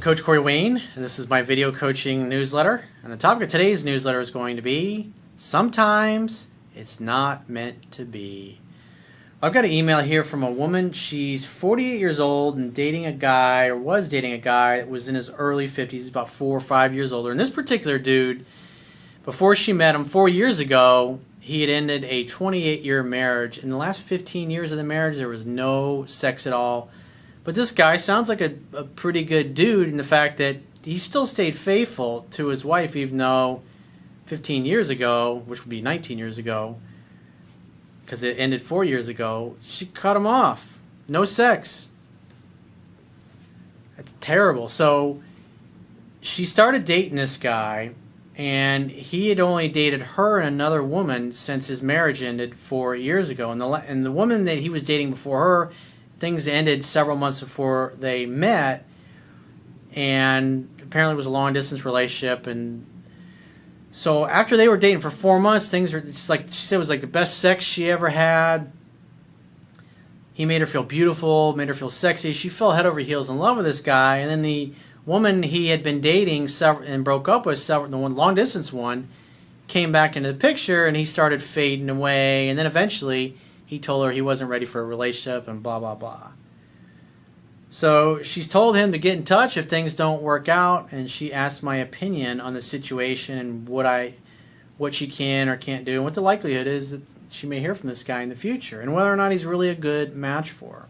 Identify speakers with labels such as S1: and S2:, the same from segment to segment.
S1: Coach Corey Wayne, and this is my video coaching newsletter. And the topic of today's newsletter is going to be, sometimes it's not meant to be. I've got an email here from a woman. She's 48 years old and dating a guy, or was dating a guy that was in his early 50s, about 4 or 5 years older. And this particular dude, before she met him 4 years ago, he had ended a 28-year marriage. In the last 15 years of the marriage, there was no sex at all. But this guy sounds like a pretty good dude in the fact that he still stayed faithful to his wife, even though 15 years ago, which would be 19 years ago, because it ended 4 years ago, she cut him off. No sex. That's terrible. So she started dating this guy, and he had only dated her and another woman since his marriage ended 4 years ago. And the woman that he was dating before her, things ended several months before they met, and apparently it was a long-distance relationship. And so after they were dating for 4 months, things were just like, she said, it was like the best sex she ever had. He made her feel beautiful, made her feel sexy. She fell head over heels in love with this guy. And then the woman he had been dating and broke up with, the one long-distance one, came back into the picture, and he started fading away. And then eventually he told her he wasn't ready for a relationship and blah, blah, blah. So she's told him to get in touch if things don't work out, and she asked my opinion on the situation and what she can or can't do and what the likelihood is that she may hear from this guy in the future and whether or not he's really a good match for her.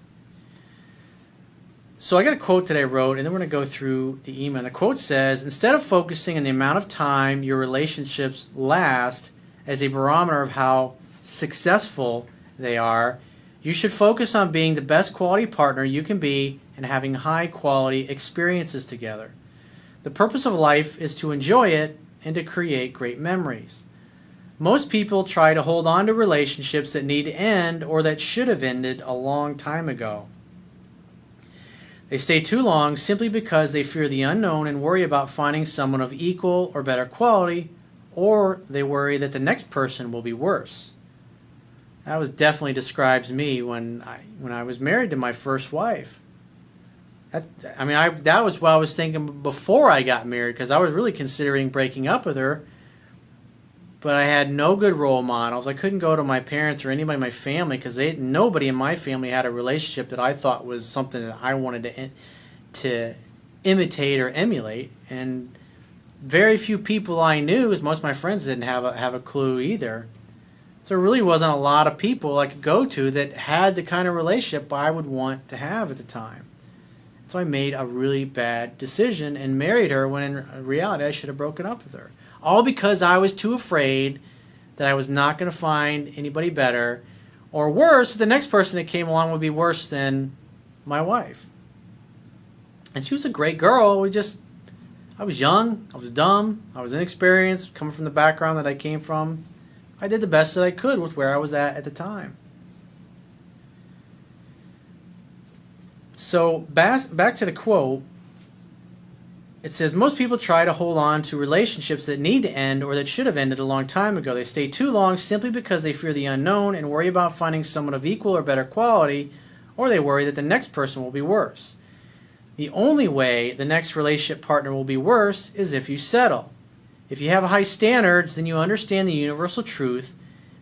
S1: So I got a quote that I wrote, and then we're going to go through the email. The quote says, "Instead of focusing on the amount of time your relationships last as a barometer of how successful they are, you should focus on being the best quality partner you can be and having high quality experiences together. The purpose of life is to enjoy it and to create great memories. Most people try to hold on to relationships that need to end or that should have ended a long time ago. They stay too long simply because they fear the unknown and worry about finding someone of equal or better quality, or they worry that the next person will be worse." That definitely describes me when I was married to my first wife. That was what I was thinking before I got married, because I was really considering breaking up with her, but I had no good role models. I couldn't go to my parents or anybody in my family because nobody in my family had a relationship that I thought was something that I wanted to imitate or emulate, and very few people I knew, as most of my friends didn't have a clue either. So there really wasn't a lot of people I could go to that had the kind of relationship I would want to have at the time. So I made a really bad decision and married her when in reality I should have broken up with her. All because I was too afraid that I was not going to find anybody better, or worse, the next person that came along would be worse than my wife. And she was a great girl. I was young, I was dumb, I was inexperienced, coming from the background that I came from. I did the best that I could with where I was at the time. So back to the quote, it says, "Most people try to hold on to relationships that need to end or that should have ended a long time ago. They stay too long simply because they fear the unknown and worry about finding someone of equal or better quality, or they worry that the next person will be worse. The only way the next relationship partner will be worse is if you settle. If you have high standards, then you understand the universal truth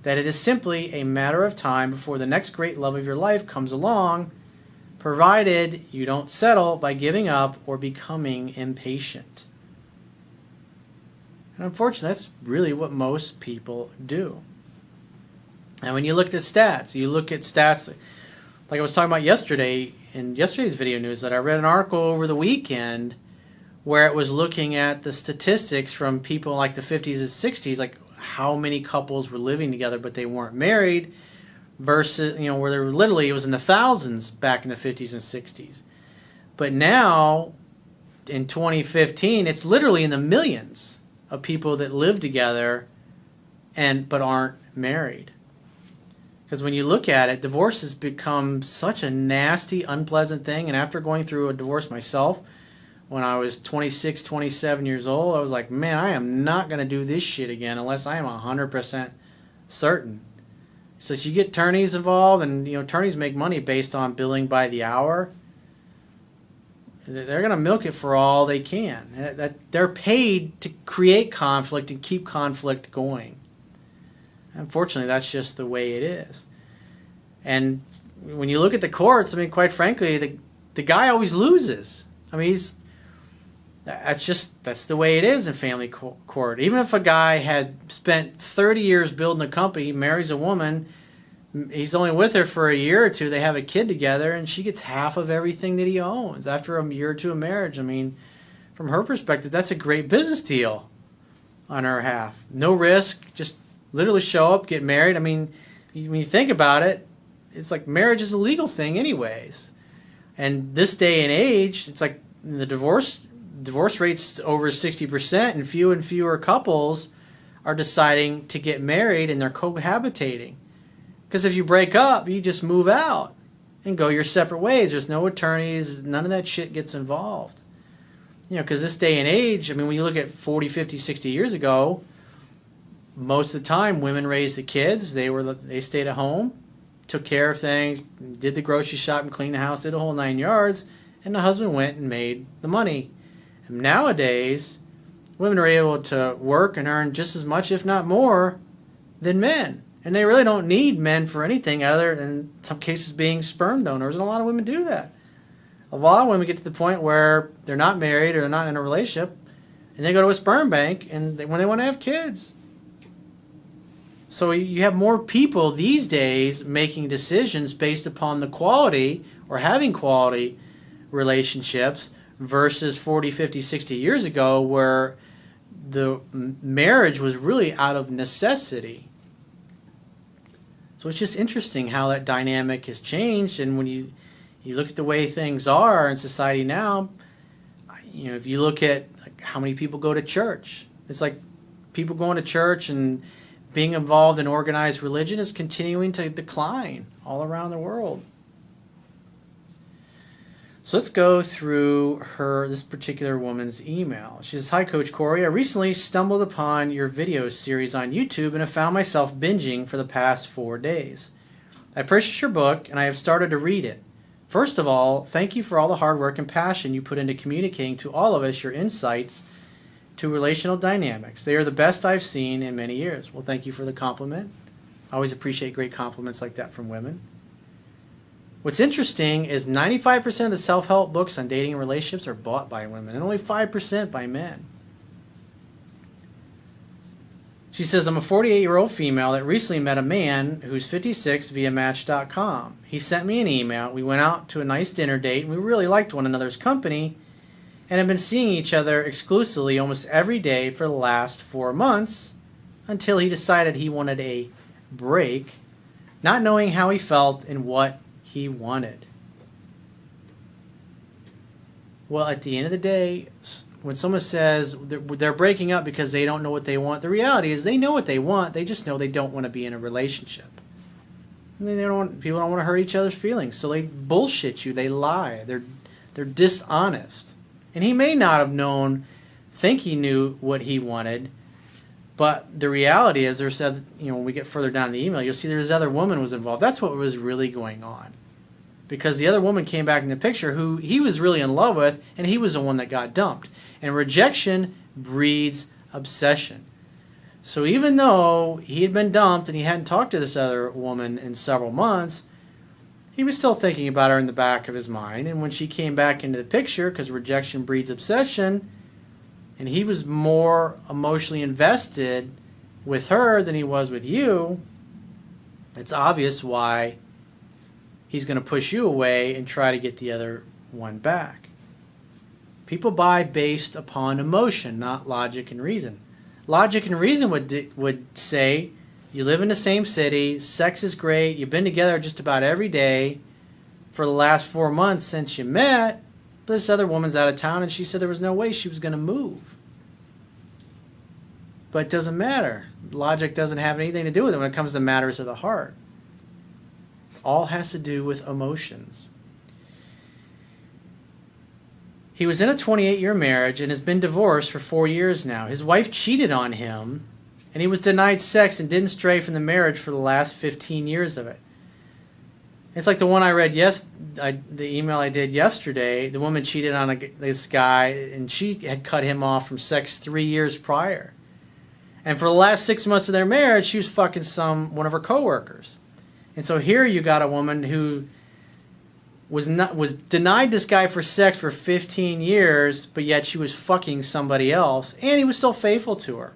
S1: that it is simply a matter of time before the next great love of your life comes along, provided you don't settle by giving up or becoming impatient." And unfortunately, that's really what most people do. And when you look at stats, like I was talking about yesterday, in yesterday's video news, that I read an article over the weekend where it was looking at the statistics from people like the 50s and 60s, like how many couples were living together but they weren't married, versus, where there were literally, it was in the thousands back in the 50s and 60s. But now, in 2015, it's literally in the millions of people that live together but aren't married. Because when you look at it, divorce has become such a nasty, unpleasant thing. And after going through a divorce myself, when I was 26, 27 years old, I was like, man, I am not going to do this shit again unless I am 100% certain. So you get attorneys involved, and attorneys make money based on billing by the hour. they're going to milk it for all they can. That they're paid to create conflict and keep conflict going. Unfortunately, that's just the way it is. And when you look at the courts, I mean, quite frankly, the guy always loses. I mean, that's the way it is in family court. Even if a guy had spent 30 years building a company, he marries a woman, he's only with her for a year or two, they have a kid together, and she gets half of everything that he owns after a year or two of marriage. I mean, from her perspective, that's a great business deal on her half. No risk, just literally show up, get married. I mean, when you think about it, it's like marriage is a legal thing anyways. And this day and age, it's like the divorce rate's over 60%, and fewer couples are deciding to get married and they're cohabitating. Because if you break up, you just move out and go your separate ways. There's no attorneys. None of that shit gets involved. Because this day and age, I mean, when you look at 40, 50, 60 years ago, most of the time women raised the kids. They stayed at home, took care of things, did the grocery shopping, cleaned the house, did the whole 9 yards, and the husband went and made the money. And nowadays, women are able to work and earn just as much, if not more, than men. And they really don't need men for anything other than, in some cases, being sperm donors. And a lot of women do that. A lot of women get to the point where they're not married or they're not in a relationship, and they go to a sperm bank when they want to have kids. So you have more people these days making decisions based upon the quality or having quality relationships versus 40, 50, 60 years ago where the marriage was really out of necessity. So it's just interesting how that dynamic has changed. And when you look at the way things are in society now, if you look at how many people go to church, it's like people going to church and being involved in organized religion is continuing to decline all around the world. So let's go through this particular woman's email. She says, "Hi, Coach Corey. I recently stumbled upon your video series on YouTube and have found myself binging for the past 4 days. I purchased your book and I have started to read it. First of all, thank you for all the hard work and passion you put into communicating to all of us your insights to relational dynamics. They are the best I've seen in many years." Well, thank you for the compliment. I always appreciate great compliments like that from women. What's interesting is 95% of the self-help books on dating and relationships are bought by women and only 5% by men. She says, "I'm a 48-year-old female that recently met a man who's 56 via Match.com. He sent me an email. We went out to a nice dinner date and we really liked one another's company and have been seeing each other exclusively almost every day for the last 4 months until he decided he wanted a break, not knowing how he felt and what he wanted." Well, at the end of the day, when someone says they're breaking up because they don't know what they want, the reality is they know what they want. They just know they don't want to be in a relationship. And people don't want to hurt each other's feelings, so they bullshit you. They lie. They're dishonest. And he may not have think he knew what he wanted, but the reality is, when we get further down the email, you'll see there's other woman was involved. That's what was really going on. Because the other woman came back in the picture who he was really in love with, and he was the one that got dumped. And rejection breeds obsession. So even though he had been dumped and he hadn't talked to this other woman in several months, he was still thinking about her in the back of his mind. And when she came back into the picture, because rejection breeds obsession, and he was more emotionally invested with her than he was with you, it's obvious why he's going to push you away and try to get the other one back. People buy based upon emotion, not logic and reason. Logic and reason would say, you live in the same city, sex is great, you've been together just about every day for the last 4 months since you met, but this other woman's out of town and she said there was no way she was going to move. But it doesn't matter. Logic doesn't have anything to do with it when it comes to matters of the heart. All has to do with emotions. He was in a 28-year marriage and has been divorced for 4 years now. His wife cheated on him, and he was denied sex and didn't stray from the marriage for the last 15 years of it. It's like the one I read the email I did yesterday. The woman cheated on this guy, and she had cut him off from sex 3 years prior. And for the last 6 months of their marriage, she was fucking one of her coworkers. And so here you got a woman who was denied this guy for sex for 15 years, but yet she was fucking somebody else, and he was still faithful to her.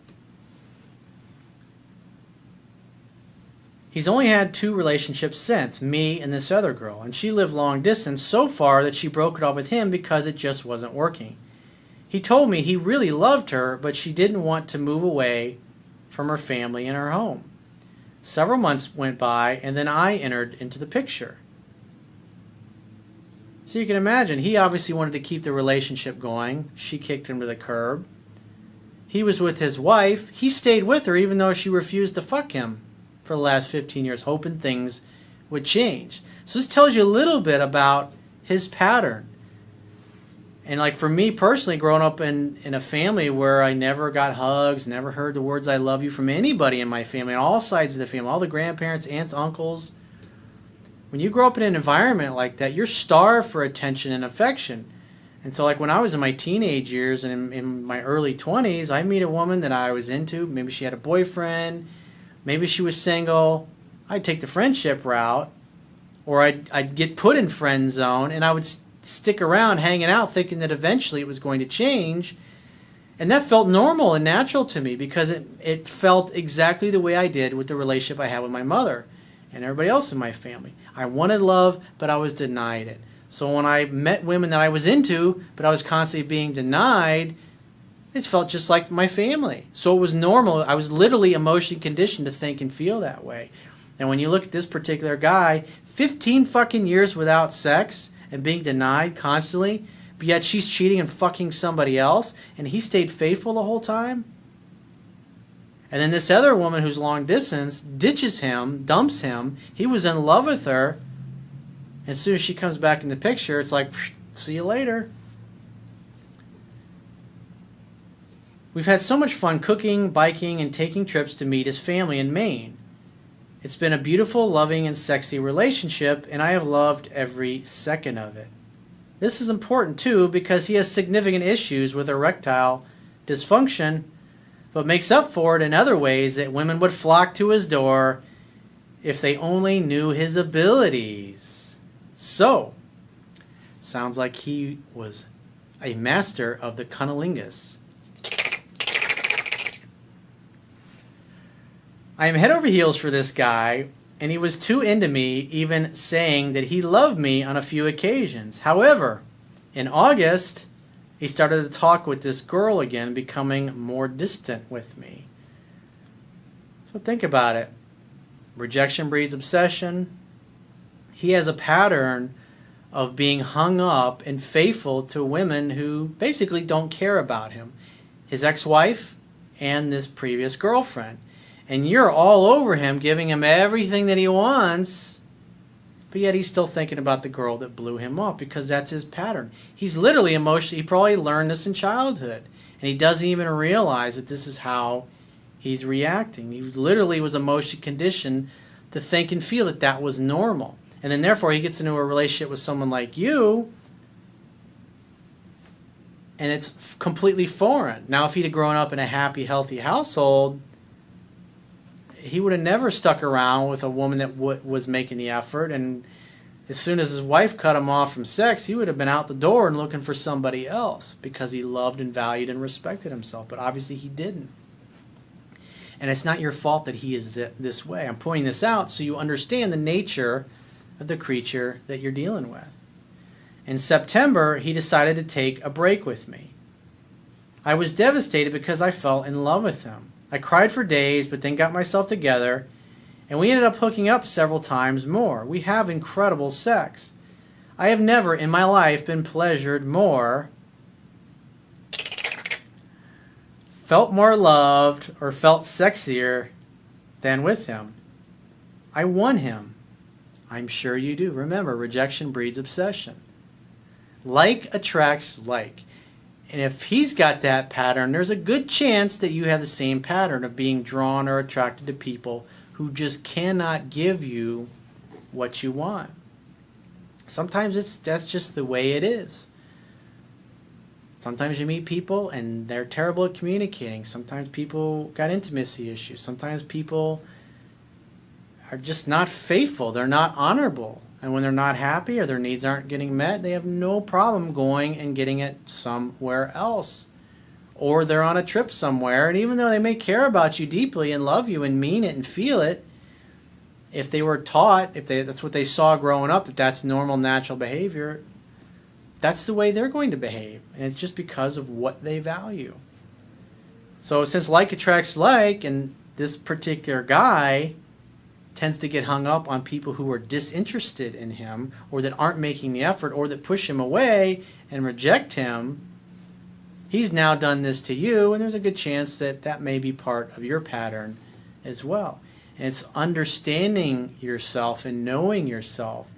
S1: He's only had 2 relationships since, me and this other girl, and she lived long distance so far that she broke it off with him because it just wasn't working. He told me he really loved her, but she didn't want to move away from her family and her home. Several months went by, and then I entered into the picture. So you can imagine, he obviously wanted to keep the relationship going. She kicked him to the curb. He was with his wife. He stayed with her even though she refused to fuck him for the last 15 years, hoping things would change. So this tells you a little bit about his pattern. And like for me personally, growing up in a family where I never got hugs, never heard the words I love you from anybody in my family, on all sides of the family, all the grandparents, aunts, uncles. When you grow up in an environment like that, you're starved for attention and affection. And so like when I was in my teenage years and in my early 20s, I meet a woman that I was into. Maybe she had a boyfriend. Maybe she was single. I'd take the friendship route, or I'd get put in friend zone, and I would stick around hanging out thinking that eventually it was going to change. And that felt normal and natural to me because it felt exactly the way I did with the relationship I had with my mother and everybody else in my family. I wanted love, but I was denied it. So when I met women that I was into, but I was constantly being denied, it felt just like my family. So it was normal. I was literally emotionally conditioned to think and feel that way. And when you look at this particular guy, 15 fucking years without sex and being denied constantly, but yet she's cheating and fucking somebody else, and he stayed faithful the whole time. And then this other woman who's long distance ditches him, dumps him. He was in love with her. As soon as she comes back in the picture, it's like, see you later. We've had so much fun cooking, biking, and taking trips to meet his family in Maine. It's been a beautiful, loving, and sexy relationship, and I have loved every second of it. This is important, too, because he has significant issues with erectile dysfunction, but makes up for it in other ways that women would flock to his door if they only knew his abilities. So, sounds like he was a master of the cunnilingus. I am head over heels for this guy, and he was too into me, even saying that he loved me on a few occasions. However, in August, he started to talk with this girl again, becoming more distant with me. So think about it. Rejection breeds obsession. He has a pattern of being hung up and faithful to women who basically don't care about him. His ex-wife and this previous girlfriend. And you're all over him, giving him everything that he wants, but yet he's still thinking about the girl that blew him off because that's his pattern. He's literally emotionally, he probably learned this in childhood, and he doesn't even realize that this is how he's reacting. He literally was emotionally conditioned to think and feel that that was normal. And then therefore he gets into a relationship with someone like you, and it's completely foreign. Now if he'd have grown up in a happy, healthy household, he would have never stuck around with a woman that was making the effort, and as soon as his wife cut him off from sex, he would have been out the door and looking for somebody else because he loved and valued and respected himself, but obviously he didn't. And it's not your fault that he is this way. I'm pointing this out so you understand the nature of the creature that you're dealing with. In September, he decided to take a break with me. I was devastated because I fell in love with him. I cried for days, but then got myself together, and we ended up hooking up several times more. We have incredible sex. I have never in my life been pleasured more, felt more loved, or felt sexier than with him. I won him. I'm sure you do. Remember, rejection breeds obsession. Like attracts like. And if he's got that pattern, there's a good chance that you have the same pattern of being drawn or attracted to people who just cannot give you what you want. sometimes that's just the way it is. Sometimes you meet people and they're terrible at communicating. Sometimes people got intimacy issues. Sometimes people are just not faithful. They're not honorable. And when they're not happy or their needs aren't getting met, they have no problem going and getting it somewhere else. Or they're on a trip somewhere, and even though they may care about you deeply and love you and mean it and feel it, if they were taught, that's what they saw growing up, that's normal, natural behavior, that's the way they're going to behave. And it's just because of what they value. So since like attracts like, and this particular guy tends to get hung up on people who are disinterested in him, or that aren't making the effort, or that push him away and reject him, he's now done this to you, and there's a good chance that that may be part of your pattern as well. And it's understanding yourself and knowing yourself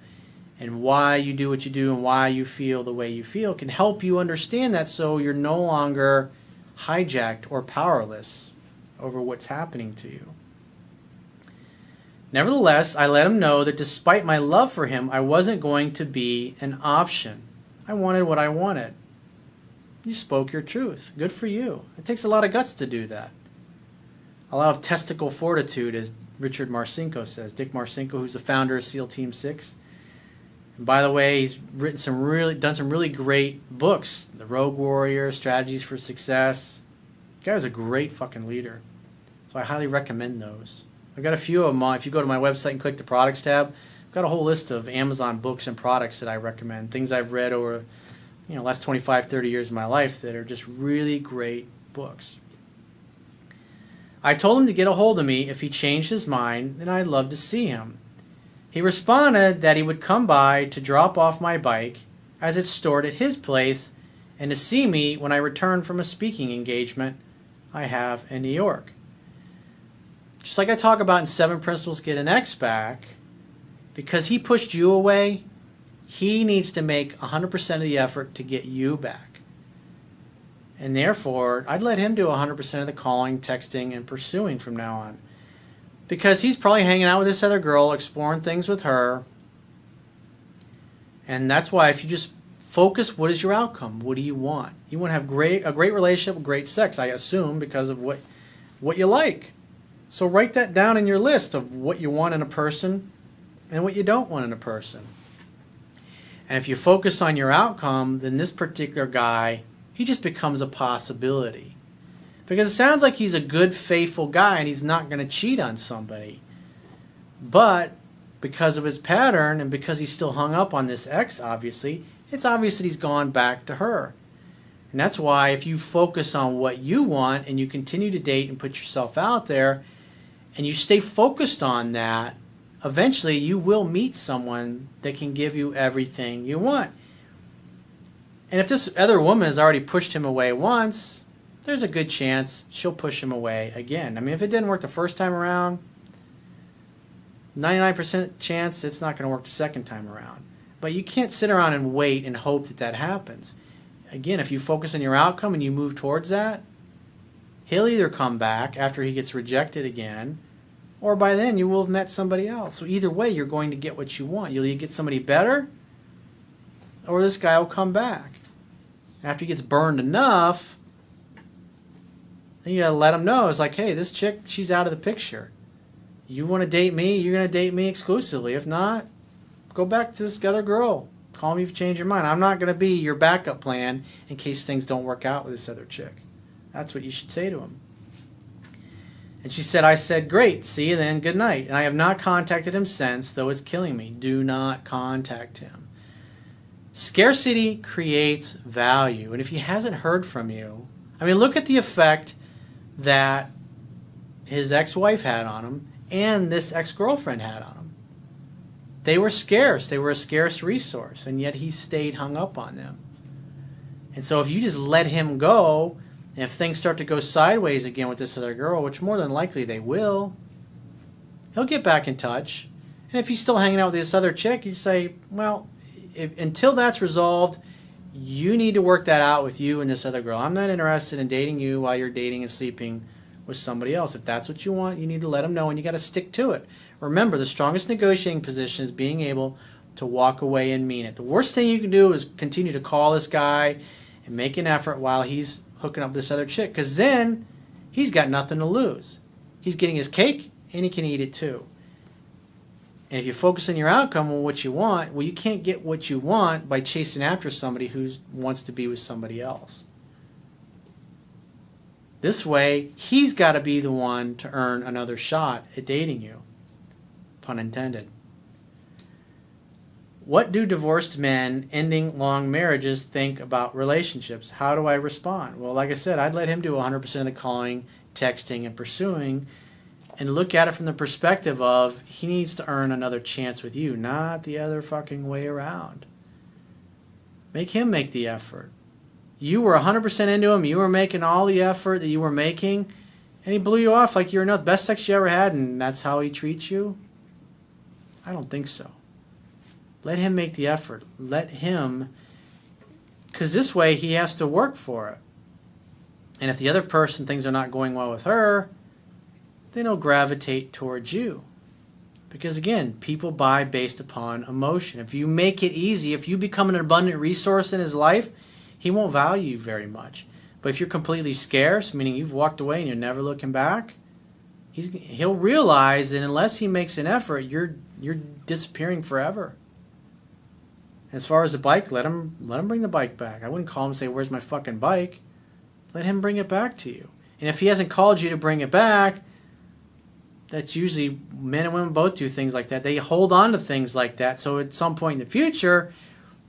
S1: and why you do what you do and why you feel the way you feel can help you understand that, so you're no longer hijacked or powerless over what's happening to you. Nevertheless, I let him know that despite my love for him, I wasn't going to be an option. I wanted what I wanted. You spoke your truth. Good for you. It takes a lot of guts to do that. A lot of testicle fortitude, as Richard Marcinko says. Dick Marcinko, who's the founder of SEAL Team 6. And by the way, he's done some really great books. The Rogue Warrior, Strategies for Success. The guy was a great fucking leader. So I highly recommend those. I've got a few of them. If you go to my website and click the products tab, I've got a whole list of Amazon books and products that I recommend. Things I've read over last 25, 30 years of my life that are just really great books. I told him to get a hold of me if he changed his mind, and I'd love to see him. He responded that he would come by to drop off my bike as it's stored at his place and to see me when I return from a speaking engagement I have in New York. Just like I talk about in 7 Principles Get an X Back, because he pushed you away, he needs to make 100% of the effort to get you back. And therefore, I'd let him do 100% of the calling, texting, and pursuing from now on. Because he's probably hanging out with this other girl, exploring things with her. And that's why if you just focus, what is your outcome? What do you want? You want to have a great relationship with great sex, I assume, because of what you like. So write that down in your list of what you want in a person and what you don't want in a person. And if you focus on your outcome, then this particular guy, he just becomes a possibility. Because it sounds like he's a good, faithful guy and he's not going to cheat on somebody. But because of his pattern and because he's still hung up on this ex, obviously, it's obvious that he's gone back to her. And that's why if you focus on what you want and you continue to date and put yourself out there and you stay focused on that, eventually you will meet someone that can give you everything you want. And if this other woman has already pushed him away once, there's a good chance she'll push him away again. I mean, if it didn't work the first time around, 99% chance it's not going to work the second time around. But you can't sit around and wait and hope that that happens. Again, if you focus on your outcome and you move towards that, he'll either come back after he gets rejected again, or by then you will have met somebody else. So either way, you're going to get what you want. You'll either get somebody better, or this guy will come back. After he gets burned enough, then you got to let him know. It's like, hey, this chick, she's out of the picture. You want to date me, you're going to date me exclusively. If not, go back to this other girl. Call me if you change your mind. I'm not going to be your backup plan in case things don't work out with this other chick. That's what you should say to him. And she said, I said, great, see you then, good night. And I have not contacted him since, though it's killing me. Do not contact him. Scarcity creates value. And if he hasn't heard from you, I mean, look at the effect that his ex-wife had on him and this ex-girlfriend had on him. They were scarce. They were a scarce resource, and yet he stayed hung up on them. And so if you just let him go, and if things start to go sideways again with this other girl, which more than likely they will, he'll get back in touch. And if he's still hanging out with this other chick, you say, well, until that's resolved, you need to work that out with you and this other girl. I'm not interested in dating you while you're dating and sleeping with somebody else. If that's what you want, you need to let them know, and you got to stick to it. Remember, the strongest negotiating position is being able to walk away and mean it. The worst thing you can do is continue to call this guy and make an effort while he's hooking up this other chick, because then he's got nothing to lose. He's getting his cake and he can eat it too. And if you focus on your outcome on what you want, well, you can't get what you want by chasing after somebody who wants to be with somebody else. This way, he's got to be the one to earn another shot at dating you. Pun intended. What do divorced men ending long marriages think about relationships? How do I respond? Well, like I said, I'd let him do 100% of the calling, texting, and pursuing, and look at it from the perspective of he needs to earn another chance with you, not the other fucking way around. Make him make the effort. You were 100% into him. You were making all the effort that you were making, and he blew you off like you were not the best sex you ever had, and that's how he treats you? I don't think so. Let him make the effort. Let him, because this way he has to work for it. And if the other person things are not going well with her, then he'll gravitate towards you. Because again, people buy based upon emotion. If you make it easy, if you become an abundant resource in his life, he won't value you very much. But if you're completely scarce, meaning you've walked away and you're never looking back, he'll realize that unless he makes an effort, you're disappearing forever. As far as the bike, let him bring the bike back. I wouldn't call him and say, "Where's my fucking bike?" Let him bring it back to you. And if he hasn't called you to bring it back, that's usually men and women both do things like that. They hold on to things like that. So at some point in the future,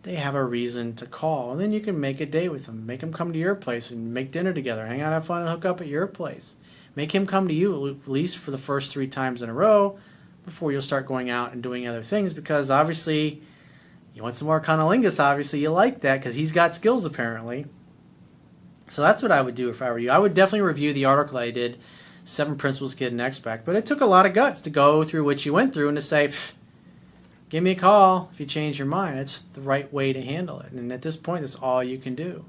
S1: they have a reason to call. And then you can make a date with them. Make him come to your place and make dinner together. Hang out, have fun, and hook up at your place. Make him come to you at least for the first 3 times in a row before you'll start going out and doing other things, because obviously you want some more cunnilingus. Obviously you like that because he's got skills apparently. So that's what I would do if I were you. I would definitely review the article I did, 7 Principles to Get an X-Back. But it took a lot of guts to go through what you went through and to say, give me a call if you change your mind. It's the right way to handle it. And at this point, that's all you can do.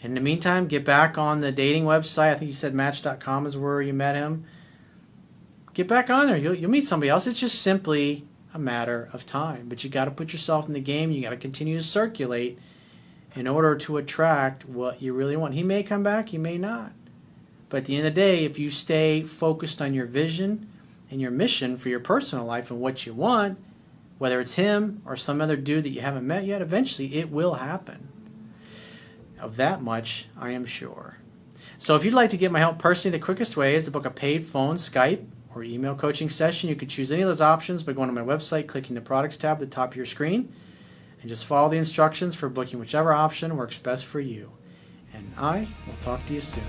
S1: In the meantime, get back on the dating website. I think you said Match.com is where you met him. Get back on there. You'll meet somebody else. It's just simply a matter of time. But you got to put yourself in the game. You got to continue to circulate in order to attract what you really want. He may come back. He may not. But at the end of the day, if you stay focused on your vision and your mission for your personal life and what you want, whether it's him or some other dude that you haven't met yet, eventually it will happen. Of that much, I am sure. So if you'd like to get my help personally, the quickest way is to book a paid phone, Skype, or email coaching session. You can choose any of those options by going to my website, clicking the products tab at the top of your screen, and just follow the instructions for booking whichever option works best for you. And I will talk to you soon.